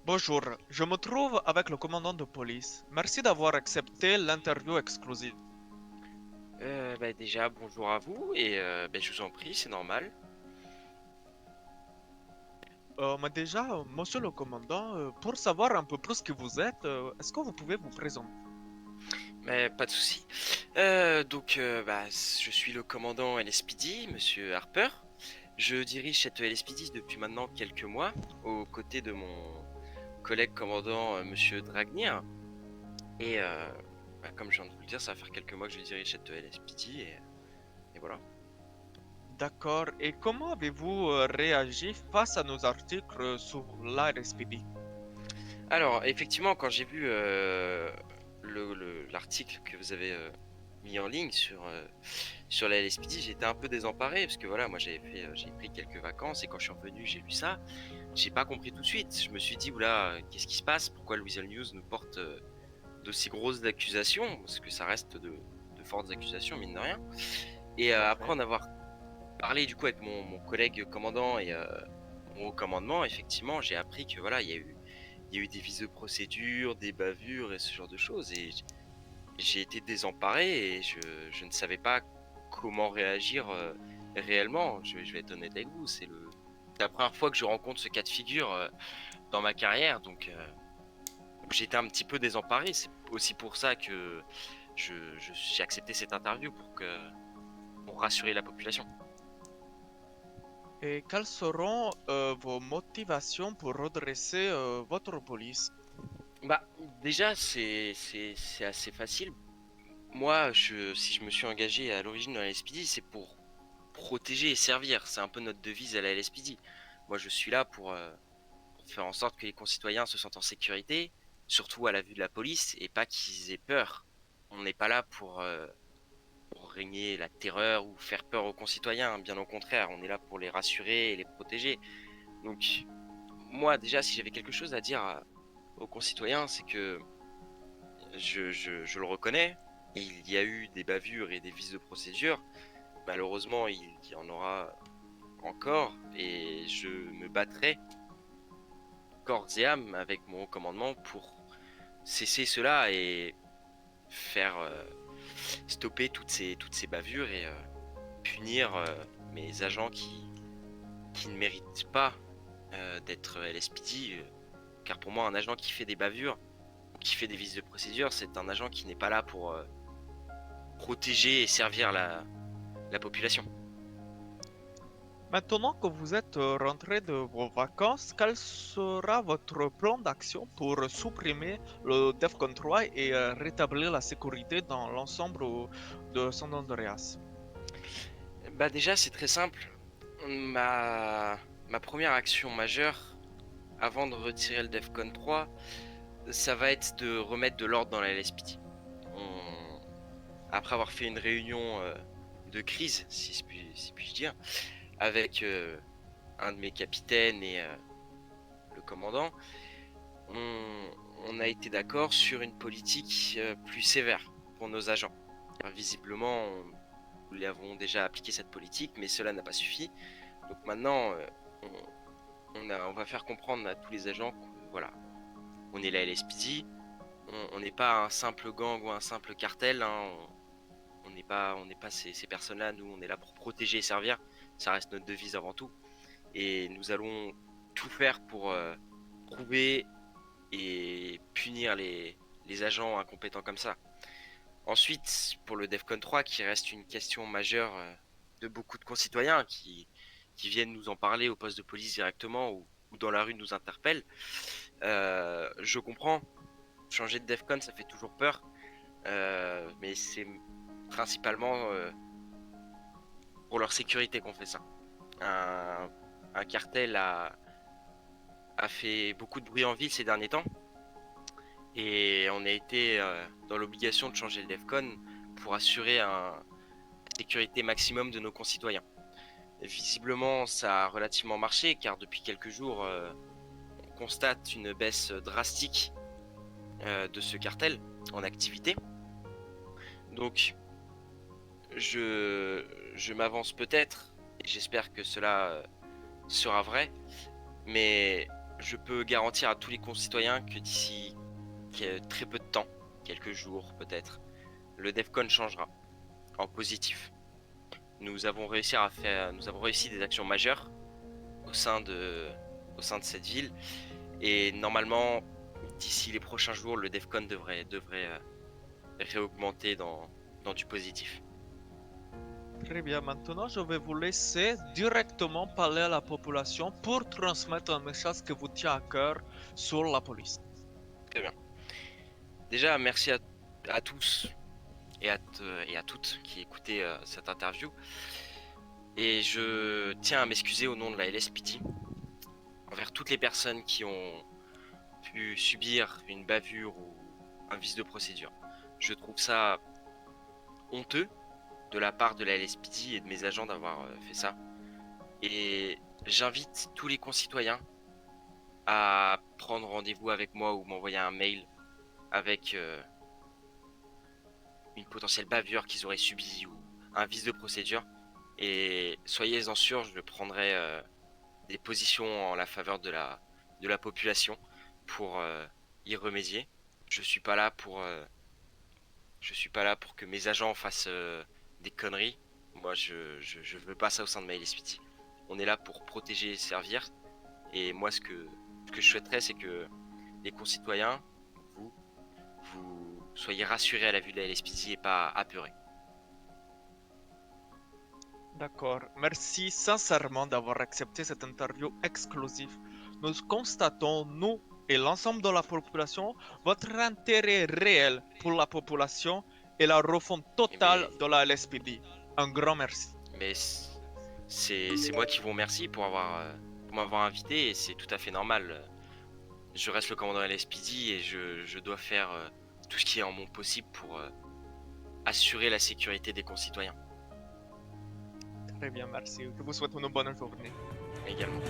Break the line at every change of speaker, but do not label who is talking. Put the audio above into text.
Bonjour, je me trouve avec le commandant de police. Merci d'avoir accepté l'interview exclusive.
Déjà, bonjour à vous et je vous en prie, c'est normal.
Mais déjà, monsieur le commandant, pour savoir un peu plus qui vous êtes, est-ce que vous pouvez vous présenter?
Mais pas de souci. Je suis le commandant LSPD, Monsieur Harper. Je dirige cette LSPD depuis maintenant quelques mois, aux côtés de mon collègue commandant Monsieur Dragnir. Et comme je viens de vous le dire, ça va faire quelques mois que je dirige cette LSPD et voilà.
D'accord, et comment avez-vous réagi face à nos articles sur l'ARSPD?
Alors, effectivement, quand j'ai vu l'article que vous avez mis en ligne sur la LSPD, j'étais un peu désemparé parce que voilà, moi j'ai pris quelques vacances et quand je suis revenu, j'ai lu ça. J'ai pas compris tout de suite. Je me suis dit, oula, qu'est-ce qui se passe? Pourquoi Louisiana News nous porte d'aussi grosses accusations? Parce que ça reste de fortes accusations, mine de rien. Et
C'est
après
vrai.
en avoir parlé du coup avec mon collègue commandant et mon haut commandement, effectivement, j'ai appris que voilà, il y a eu des vices de procédure, des bavures et ce genre de choses. Et j'ai été désemparé et je ne savais pas comment réagir réellement. Je vais être honnête avec vous, c'est la première fois que je rencontre ce cas de figure dans ma carrière, donc j'étais un petit peu désemparé. C'est aussi pour ça que j'ai accepté cette interview pour rassurer la population.
Et quelles seront vos motivations pour redresser votre police?
Bah, déjà, c'est assez facile. Moi, si je me suis engagé à l'origine dans la LSPD, c'est pour protéger et servir. C'est un peu notre devise à la LSPD. Moi, je suis là pour faire en sorte que les concitoyens se sentent en sécurité, surtout à la vue de la police, et pas qu'ils aient peur. On n'est pas là pour régner la terreur ou faire peur aux concitoyens. Bien au contraire, on est là pour les rassurer et les protéger. Donc, moi, déjà, si j'avais quelque chose à dire aux concitoyens, c'est que je le reconnais. Il y a eu des bavures et des vices de procédure. Malheureusement, il y en aura encore et je me battrai corps et âme avec mon commandement pour cesser cela et faire stopper toutes ces bavures et punir mes agents qui ne méritent pas d'être LSPD. Car pour moi, un agent qui fait des bavures ou qui fait des vices de procédure, c'est un agent qui n'est pas là pour protéger et servir la population.
Maintenant que vous êtes rentré de vos vacances, quel sera votre plan d'action pour supprimer le DEFCON 3 et rétablir la sécurité dans l'ensemble de San Andreas?
Bah déjà, c'est très simple. Ma première action majeure, avant de retirer le DEFCON 3, ça va être de remettre de l'ordre dans la LSPD. On- Après avoir fait une réunion de crise, si puis-je dire, avec un de mes capitaines et le commandant, on, on a été d'accord sur une politique plus sévère pour nos agents. Car visiblement, nous avons déjà appliqué cette politique, mais cela n'a pas suffi. Donc maintenant, on, on va faire comprendre à tous les agents que voilà, on est la LSPD, on n'est pas un simple gang ou un simple cartel, hein, on n'est pas ces personnes-là, nous on est là pour protéger et servir, ça reste notre devise avant tout. Et nous allons tout faire pour prouver et punir les agents incompétents comme ça. Ensuite, pour le DEFCON 3, qui reste une question majeure de beaucoup de concitoyens qui viennent nous en parler au poste de police directement ou dans la rue nous interpellent, je comprends, changer de DEFCON ça fait toujours peur, mais c'est principalement pour leur sécurité qu'on fait ça. Un, un cartel a fait beaucoup de bruit en ville ces derniers temps et on a été dans l'obligation de changer le DEFCON pour assurer la sécurité maximum de nos concitoyens. Et visiblement, ça a relativement marché car depuis quelques jours, on constate une baisse drastique de ce cartel en activité. Donc, je m'avance peut-être et j'espère que cela sera vrai, mais je peux garantir à tous les concitoyens que d'ici très peu de temps, quelques jours peut-être, le DEFCON changera en positif. Nous avons réussi des actions majeures au sein de cette ville, et normalement, d'ici les prochains jours, le DEFCON devrait réaugmenter dans du positif.
Très bien, maintenant je vais vous laisser directement parler à la population pour transmettre un message qui vous tient à cœur sur la police.
Très bien. Déjà, merci à tous et à toutes qui écoutaient cette interview. Et je tiens à m'excuser au nom de la LSPD envers toutes les personnes qui ont pu subir une bavure ou un vice de procédure. Je trouve ça honteux de la part de la LSPD et de mes agents d'avoir fait ça. Et j'invite tous les concitoyens à prendre rendez-vous avec moi ou m'envoyer un mail avec une potentielle bavure qu'ils auraient subie ou un vice de procédure. Et soyez-en sûrs, je prendrai des positions en la faveur de la population pour y remédier. Je suis pas là pour que mes agents fassent des conneries. Moi, je veux pas ça au sein de MyLSPT. On est là pour protéger et servir. Et moi, ce que je souhaiterais, c'est que les concitoyens, vous soyez rassurés à la vue de la LSPD et pas apeurés.
D'accord. Merci sincèrement d'avoir accepté cette interview exclusive. Nous constatons, nous et l'ensemble de la population, votre intérêt réel pour la population et la refonte totale
Mais,
de la LSPD. Un grand merci.
mais c'est moi qui vous remercie pour m'avoir invité, et c'est tout à fait normal. Je reste le commandant LSPD et je dois faire tout ce qui est en mon possible pour assurer la sécurité des concitoyens
Très bien, merci. Je vous souhaite une bonne journée.
également.